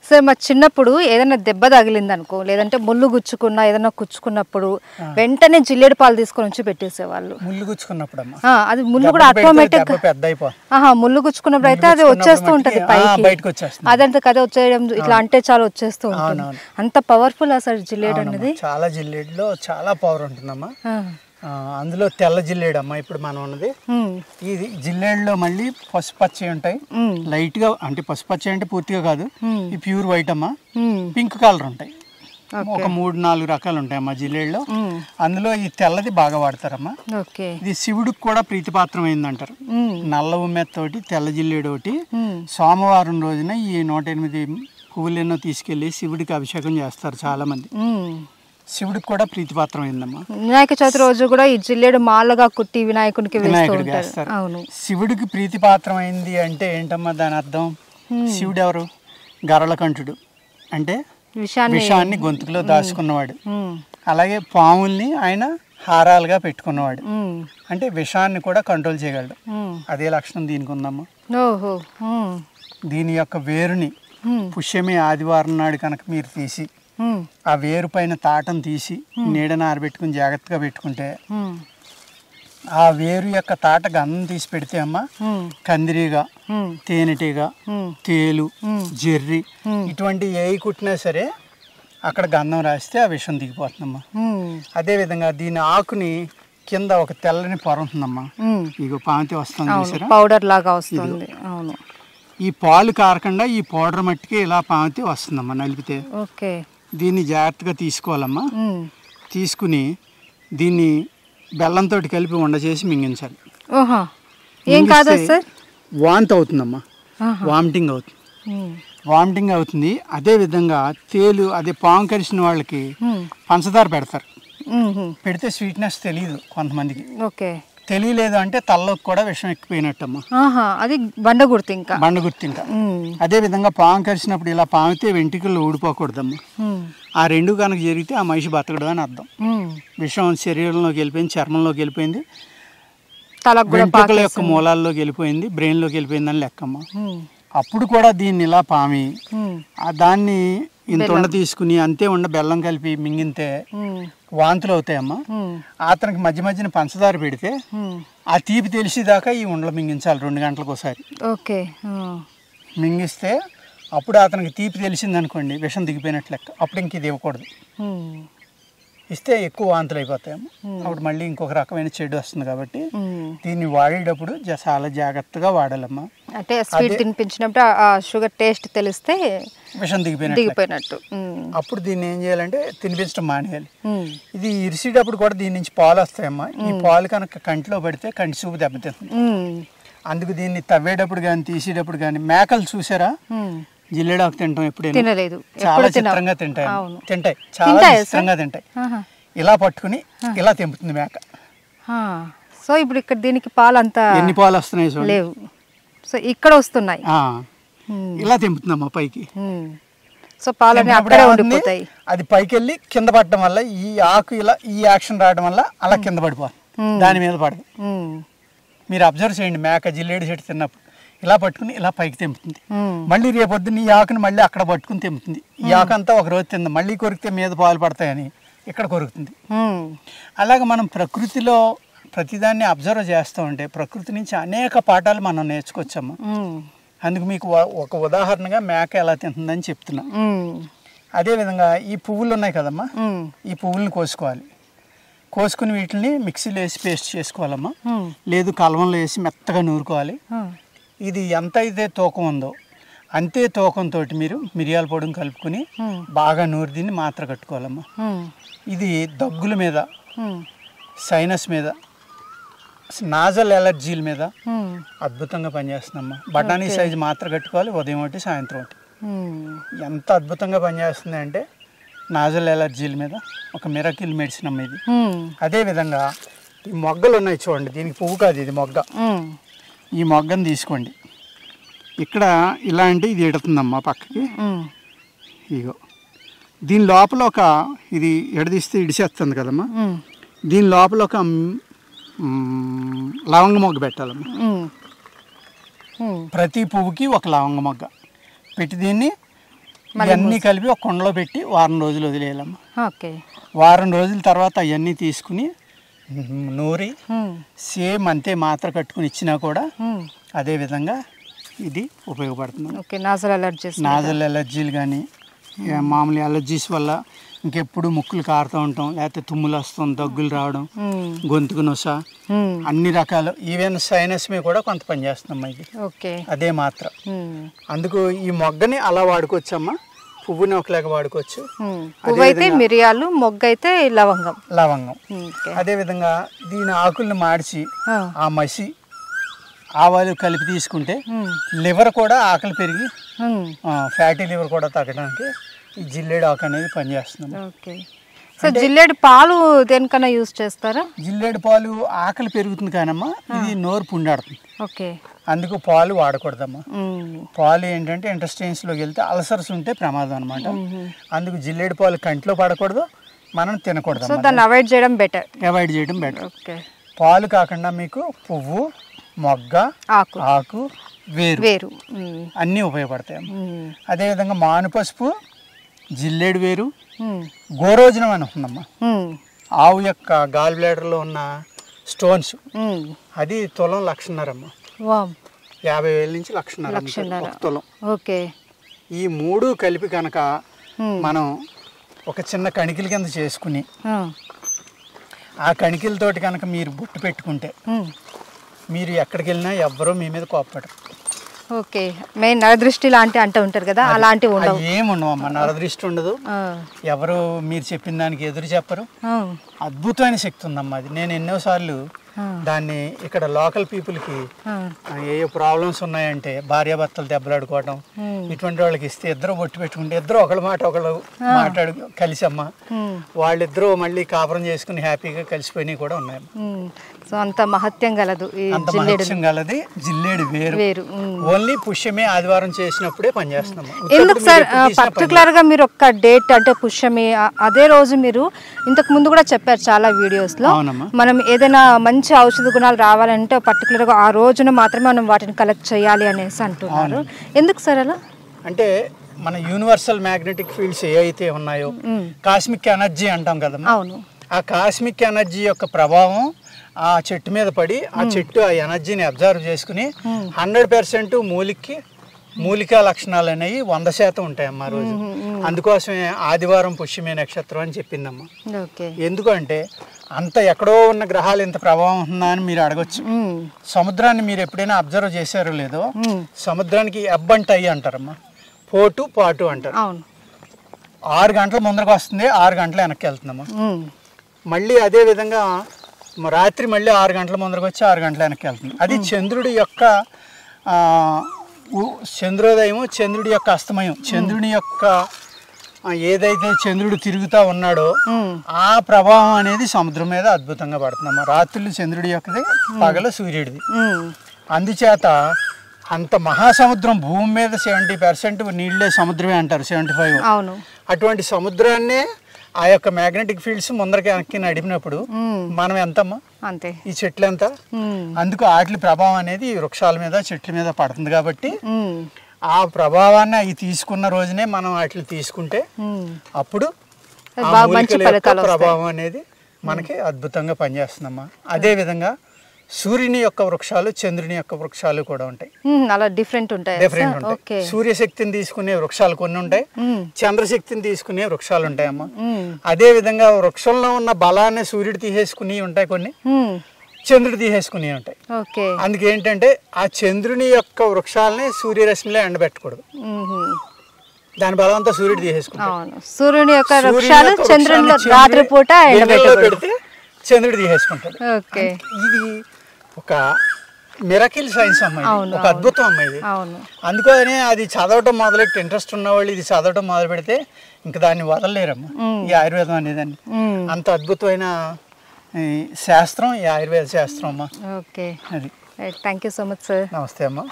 Sir మా చిన్నప్పుడు ఏదైనా దెబ్బ తగిలిందనుకో లేదంటే ముళ్ళు గుచ్చుకున్నా ఏదైనా కుచ్చుకున్నప్పుడు వెంటనే జిల్లేడు పాలు తీసుకొని వచ్చి పెట్టేసేవాళ్ళు. ముళ్ళు గుచ్చుకున్నప్పుడు అది ముళ్ళు కూడా ఆటోమేటిక్ ముళ్ళు గుచ్చుకున్నప్పుడు అయితే అది వచ్చేస్తూ ఉంటది పైకి, అదంతా కదే వచ్చేయడం ఇట్లా అంటే చాలా వచ్చేస్తూ ఉంటుంది. అంత పవర్ఫుల్ అసలు జిల్లేడు అనేది. చాలా జిల్లేడులో చాలా పవర్ ఉంటుందమ్మా. అందులో తెల్ల జిల్లేడమ్మా ఇప్పుడు మనం ఉన్నది. ఇది జిల్లేడులో మళ్ళీ పసుపచ్చ ఉంటాయి, లైట్ గా, అంటే పసుపచ్చ అంటే పూర్తిగా కాదు, ఈ ప్యూర్ వైట్ అమ్మా. పింక్ కలర్ ఉంటాయి, ఒక 3-4 రకాలు ఉంటాయి అమ్మా జిల్లేడులో. అందులో ఈ తెల్లది బాగా వాడతారమ్మా. ఇది శివుడికి కూడా ప్రీతిపాత్రమైంది అంటారు. నల్ల ఉమ్మెత్తోటి తెల్ల జిల్లేడు ఒకటి సోమవారం రోజున ఈ 108 పువ్వులు ఎన్నో తీసుకెళ్లి శివుడికి అభిషేకం చేస్తారు చాలా మంది. శివుడికి కూడా ప్రీతిపాత్రం అయిందమ్మా. వినాయక చవితి రోజు కూడా ఈ జిల్లేడు మాలగా కుట్టి వినాయకుడికి వేస్తారు. శివుడికి ప్రీతిపాత్రం అయింది అంటే ఏంటమ్మా దాని అర్థం? శివుడు ఎవరు? గరళకంఠుడు అంటే విషాన్ని గొంతుకులో దాచుకున్నవాడు. అలాగే పాముల్ని ఆయన హారాలుగా పెట్టుకున్నవాడు, అంటే విషాన్ని కూడా కంట్రోల్ చేయగలడు. అదే లక్షణం దీనికి ఉందమ్మా. దీని యొక్క వేరుని పుష్యమి ఆదివారం నాడు కనుక మీరు తీసి ఆ వేరు పైన తాటం తీసి నీడన ఆరబెట్టుకుని జాగ్రత్తగా పెట్టుకుంటే ఆ వేరు యొక్క తాట గంధం తీసి పెడితే అమ్మ కందిరీగా, తేనెటీగ, తేలు, జెర్రి ఇటువంటి ఏవి కుట్టినా సరే అక్కడ గంధం రాస్తే ఆ విషం దిగిపోతుందమ్మా. అదేవిధంగా దీని ఆకుని కింద ఒక తెల్లని పొర ఉంటుందమ్మా. ఇగో పాంతి వస్తుంది, పౌడర్ లాగా వస్తుంది. ఈ పాలు కారకుండా ఈ పౌడర్ మట్టికి ఇలా పాంతి వస్తుందమ్మా నలిపితే. దీన్ని జాగ్రత్తగా తీసుకోవాలమ్మా. తీసుకుని దీన్ని బెల్లంతో కలిపి ఉండ చేసి మింగించాలి. వాంతి అవుతుందమ్మా, వామిటింగ్ అవుతుంది. అదేవిధంగా తేలు, అదే పాము కరిచిన వాళ్ళకి పంచదార పెడతారు. పెడితే స్వీట్నెస్ తెలియదు కొంతమందికి. తెలియలేదు అంటే తలలోకి కూడా విషం ఎక్కిపోయినట్టమ్మా. అది బండగుర్తి ఇంకా. అదే విధంగా పాము కరిచినప్పుడు ఇలా పామితే వెంట్రుకలు ఊడిపోకూడదమ్మా. ఆ రెండు కనుక జరిగితే ఆ మనిషి బతకడు అని అర్థం. విషం శరీరంలోకి వెళ్ళిపోయింది, చర్మంలోకి వెళ్ళిపోయింది, వెంట్రుకల యొక్క మూలాల్లోకి వెళ్ళిపోయింది, బ్రెయిన్లోకి వెళ్ళిపోయింది అని లెక్కమ్మా. అప్పుడు కూడా దీన్ని ఇలా పామి దాన్ని ఇంత ఉండ తీసుకుని అంతే ఉండ బెల్లం కలిపి మింగితే వాంతులు అవుతాయమ్మా. అతనికి మధ్య మధ్యన పంచదార పెడితే ఆ తీపి తెలిసేదాకా ఈ ఉండలు మింగించాలి 2 గంటలకు ఒకసారి. మింగిస్తే అప్పుడు అతనికి తీపి తెలిసింది అనుకోండి, విషం దిగిపోయినట్లు లెక్క. అప్పుడు ఇంక ఇది ఇవ్వకూడదు, ఇస్తే ఎక్కువ వాంతులు అయిపోతాయమ్మా. అప్పుడు మళ్ళీ ఇంకొక రకమైన చెడు వస్తుంది. కాబట్టి దీన్ని వాడేటప్పుడు చాలా జాగ్రత్తగా వాడాలమ్మా. అంటే స్వీట్ తినిపించినప్పుడు ఆ షుగర్ టేస్ట్ తెలిస్తే విషం దిగిపోయినట్టు. అప్పుడు దీన్ని ఏం చేయాలంటే తినిపించడం మానేయాలి. ఇది ఇరిసేటప్పుడు కూడా దీని నుంచి పాలు వస్తాయమ్మా. ఈ పాలు కనుక కంటిలో పడితే కంటి చూపు దెబ్బతింటుంది. అందుకు దీన్ని తవ్వేటప్పుడు కానీ తీసేటప్పుడు కానీ, మేకలు చూసారా జిల్లేడాకు తింటాం ఎప్పుడైనా? తినలేదు. చాలా చిత్రంగా తింటాయి, చాలా చిత్రంగా తింటాయి. ఇలా పట్టుకుని ఇలా తెంపుతుంది మేక. సో ఇప్పుడు ఇక్కడ దీనికి పాలు అంతా ఎన్ని పాలు వస్తున్నాయి చూడండి. సో ఇక్కడ వస్తున్నాయి, ఇలా తెంపుతుందమ్మా పైకి. సో పాలన్నీ అక్కడే ఉండిపోతాయి. అది పైకి వెళ్ళి కింద పడటం వల్ల ఈ ఆకు ఇలా ఈ యాక్షన్ రావడం వల్ల అలా కింద పడిపోతుంది, దాని మీద పడదు. మీరు అబ్జర్వ్ చేయండి, మేక జిల్లేడు చెట్టు తిన్నప్పుడు ఇలా పట్టుకుని ఇలా పైకి తెంపుతుంది. మళ్ళీ రేపొద్దున ఈ ఆకుని మళ్ళీ అక్కడ పట్టుకుని తెంపుతుంది. ఈ ఆకు అంతా ఒక రోజు తింది, మళ్ళీ కొరికితే మీద పాలు పడతాయని ఇక్కడ కొరుకుతుంది. అలాగే మనం ప్రకృతిలో ప్రతిదాన్ని అబ్జర్వ్ చేస్తూ ఉంటే ప్రకృతి నుంచి అనేక పాఠాలు మనం నేర్చుకోవచ్చమ్మా. అందుకు మీకు ఒక ఉదాహరణగా మేక ఎలా తింటుందని చెప్తున్నా. అదేవిధంగా ఈ పువ్వులు ఉన్నాయి కదమ్మా, ఈ పువ్వులను కోసుకోవాలి. కోసుకుని వీటిని మిక్సీలో వేసి పేస్ట్ చేసుకోవాలమ్మా. లేదు కలవంలో వేసి మెత్తగా నూరుకోవాలి. ఇది ఎంత అయితే తూకం ఉందో అంతే తూకంతో మీరు మిరియాల పొడిని కలుపుకొని బాగా నూరి దీన్ని మాత్ర కట్టుకోవాలమ్మా. ఇది దగ్గుల మీద, సైనస్ మీద, నాజల్ ఎలర్జీల మీద అద్భుతంగా పనిచేస్తుందమ్మా. బఠానీ సైజు మాత్ర కట్టుకోవాలి, ఉదయం ఒకటి సాయంత్రం ఒకటి. ఎంత అద్భుతంగా పనిచేస్తుంది అంటే నాజల్ ఎలర్జీల మీద ఒక మిరకిల్ మెడిసిన్ అమ్మ ఇది. అదేవిధంగా ఈ మొగ్గలు ఉన్నాయి చూడండి, దీనికి పువ్వు కాదు ఇది మొగ్గ. ఈ మొగ్గను తీసుకోండి, ఇక్కడ ఇలా అంటే ఇది ఎడుతుందమ్మా పక్కకి. ఇగో దీని లోపల ఒక ఇది ఎడదీస్తే ఇడిసేస్తుంది కదమ్మా, దీని లోపల ఒక లవంగ మొగ్గ పెట్టాలమ్మా. ప్రతి పువ్వుకి ఒక లవంగ మొగ్గ పెట్టి దీన్ని ఇవన్నీ కలిపి ఒక కుండలో పెట్టి వారం రోజులు వదిలేయాలమ్మా. ఓకే. వారం రోజుల తర్వాత అవన్నీ తీసుకుని నూరి సేమ్ అంతే మాత్ర కట్టుకుని ఇచ్చినా కూడా అదే విధంగా ఇది ఉపయోగపడుతుంది. ఓకే. నాజల్ ఎలర్జీలు కానీ మామూలు ఎలర్జీస్ వల్ల ఇంకెప్పుడు ముక్కులు కారుతూ ఉంటాం, లేకపోతే తుమ్ములు వస్తాం, దగ్గులు రావడం, గొంతుకు నొస, అన్ని రకాలు, ఈవెన్ సైనస్ మీద కూడా కొంత పని చేస్తుందమ్మా ఇది. అదే మాత్రం. అందుకు ఈ మొగ్గని అలా వాడుకోవచ్చమ్మా, పువ్వుని ఒకలాగా వాడుకోవచ్చు. పువ్వు అయితే మిరియాలు, మొగ్గ అయితే లవంగం. అదేవిధంగా దీని ఆకుల్ని మాడిచి ఆ మసి ఆవాలు కలిపి తీసుకుంటే లివర్ కూడా ఆకలి పెరిగి ఫ్యాటీ లివర్ కూడా తగ్గడానికి ఈ జిల్లేడు ఆకు అనేది పనిచేస్తుంది. ఓకే. సో జిల్లేడు పాలు దేనికన్నా యూజ్ చేస్తారా? జిల్లేడు పాలు ఆకలి పెరుగుతుంది కానమ్మా, ఇది నోరు పుండాడుతుంది. ఓకే. అందుకు పాలు వాడకూడదమ్మా. పాలు ఏంటంటే ఇంటెస్టైన్స్లోకి వెళ్తే అల్సర్స్ ఉంటే ప్రమాదం అనమాట. అందుకు జిల్లేడు పాలు కంటిలో పడకూడదు, మనం తినకూడదు. సో దాన్ని అవాయిడ్ చేయడం బెటర్. ఓకే. పాలు కాకుండా మీకు పువ్వు, మొగ్గ, ఆకు, వేరు అన్నీ ఉపయోగపడతాయి. అదేవిధంగా మానుపసుపు, జిల్లేడు వేరు, గోరోజనం అని ఉంటుందమ్మా. ఆవు యొక్క గాల్ బ్లాడర్లో ఉన్న స్టోన్స్, అది తులం 1,50,000 50,000 నుంచి 1,50,000 తులం. ఓకే. ఈ మూడు కలిపి కనుక మనం ఒక చిన్న కణికిల కింద చేసుకుని ఆ కణికిలతోటి కనుక మీరు బొట్టు పెట్టుకుంటే మీరు ఎక్కడికి వెళ్ళినా ఎవ్వరూ మీ మీద కోప్పడరు. ఓకే. మెయిన్ నరదృష్టి లాంటి అంటూ ఉంటారు కదా, అలాంటివి ఏముండవమ్మా. నరదృష్టి ఉండదు, ఎవరు మీరు చెప్పిన దానికి ఎదురు చెప్పరు. అద్భుతమైన శక్తి ఉందమ్మా అది. నేను ఎన్నోసార్లు దాన్ని ఇక్కడ లోకల్ పీపుల్కి ఏ ప్రాబ్లమ్స్ ఉన్నాయంటే భార్యాభర్తలు దెబ్బలాడుకోవడం, ఇటువంటి వాళ్ళకి ఇస్తే ఇద్దరు బొట్టు పెట్టుకుంటే ఇద్దరు ఒకళ్ళ మాట ఒకళ్ళు మాట్లాడు కలిసమ్మా, వాళ్ళిద్దరూ మళ్ళీ కాపురం చేసుకుని హ్యాపీగా కలిసిపోయినవి కూడా ఉన్నాయి. సో అంత మహత్యం గలదు జిల్లేడు వేరు. ఓన్లీ పుష్యమే ఆదివారం చేసినప్పుడే పనిచేస్తున్నాము. ఎందుకు సార్ పర్టికులర్ గా మీరు ఒక్క డేట్ అంటే పుష్యమి అదే రోజు మీరు ఇంతకు ముందు కూడా చెప్పారు చాలా వీడియోస్ లో, మనం ఏదైనా మంచి ఔషధ గుణాలు రావాలంటే పర్టికులర్ గా ఆ రోజున మాత్రమే మనం వాటిని కలెక్ట్ చేయాలి అనేసి అంటున్నారు. ఎందుకు సార్ అలా? అంటే మన యూనివర్సల్ మ్యాగ్నెటిక్ ఫీల్డ్స్ ఏ అయితే ఉన్నాయో, కాస్మిక్ ఎనర్జీ అంటాం కదమ్మా, ఆ కాస్మిక్ ఎనర్జీ యొక్క ప్రభావం ఆ చెట్టు మీద పడి ఆ చెట్టు ఆ ఎనర్జీని అబ్జర్వ్ చేసుకుని 100% మూలికా లక్షణాలు అనేవి 100% ఉంటాయమ్మా రోజు. అందుకోసమే ఆదివారం పుష్యమే నక్షత్రం అని చెప్పిందమ్మా. ఎందుకంటే అంత ఎక్కడో ఉన్న గ్రహాలు ఇంత ప్రభావం ఉందా అని మీరు అడగొచ్చు. సముద్రాన్ని మీరు ఎప్పుడైనా అబ్జర్వ్ చేశారో లేదో, సముద్రానికి ఎబ్ అండ్ టై అంటారమ్మా, పాటు అంటారు. 6 గంటల ముందరకు వస్తుంది, 6 గంటల వెనక్కి వెళ్తుందమ్మా. మళ్ళీ అదే విధంగా రాత్రి మళ్ళీ 6 గంటల ముందరకు వచ్చి 6 గంటల వెనక్కి వెళ్తుంది. అది చంద్రుడి యొక్క చంద్రోదయము, చంద్రుడి యొక్క అస్తమయం, చంద్రుని యొక్క ఏదైతే చంద్రుడు తిరుగుతూ ఉన్నాడో ఆ ప్రభావం అనేది సముద్రం మీద అద్భుతంగా పడుతుందమ్మా. రాత్రులు చంద్రుడి యొక్కది, పగలు సూర్యుడిది. అందుచేత అంత మహాసముద్రం, భూమి మీద 70% నీళ్ళే సముద్రమే అంటారు, 75. అటువంటి సముద్రాన్నే ఆ యొక్క మ్యాగ్నెటిక్ ఫీల్డ్స్ ముందరకి వెనక్కి నడిపినప్పుడు మనం ఎంతమ్మా, అంతే ఈ చెట్లు ఎంత. అందుకు వాటి ప్రభావం అనేది వృక్షాల మీద, చెట్ల మీద పడుతుంది. కాబట్టి ఆ ప్రభావాన్ని అవి తీసుకున్న రోజునే మనం వాటిని తీసుకుంటే అప్పుడు ప్రభావం అనేది మనకి అద్భుతంగా పనిచేస్తుందమ్మా. అదే విధంగా సూర్యుని యొక్క వృక్షాలు, చంద్రుని యొక్క వృక్షాలు కూడా ఉంటాయి. అలా డిఫరెంట్ ఉంటాయి. సూర్యశక్తిని తీసుకునే వృక్షాలు కొన్ని ఉంటాయి, చంద్రశక్తిని తీసుకునే వృక్షాలు ఉంటాయమ్మా. అదే విధంగా వృక్షంలో ఉన్న బలాన్ని సూర్యుడు తీసేసుకుని ఉంటాయి, కొన్ని చంద్రుడు తీసేసుకుని ఉంటాయి. అందుకేంటంటే ఆ చంద్రుని యొక్క వృక్షాలని సూర్యరశ్మిలో ఎండబెట్టకూడదు, దాని బలం అంతా సూర్యుడు తీసేసుకుంటాడు. సూర్యుని యొక్క వృక్షాలు చంద్రునిలో రాత్రిపూట పెడితే చంద్రుడు తీసేసుకుంటాడు. ఇది ఒక మిరకిల్ సైన్స్ అమ్మాయి, ఒక అద్భుతం అమ్మాయి. అందుకనే అది చదవటం మొదలెట్టి ఇంట్రెస్ట్ ఉన్నవాళ్ళు ఇది చదవటం మొదలు పెడితే ఇంకా దాన్ని వదలలేరమ్మా. ఈ ఆయుర్వేదం అనేదాన్ని అంత అద్భుతమైన శాస్త్రం ఈ ఆయుర్వేద శాస్త్రం అమ్మా. ఓకే, అది thank you so much sir. నమస్తే అమ్మా.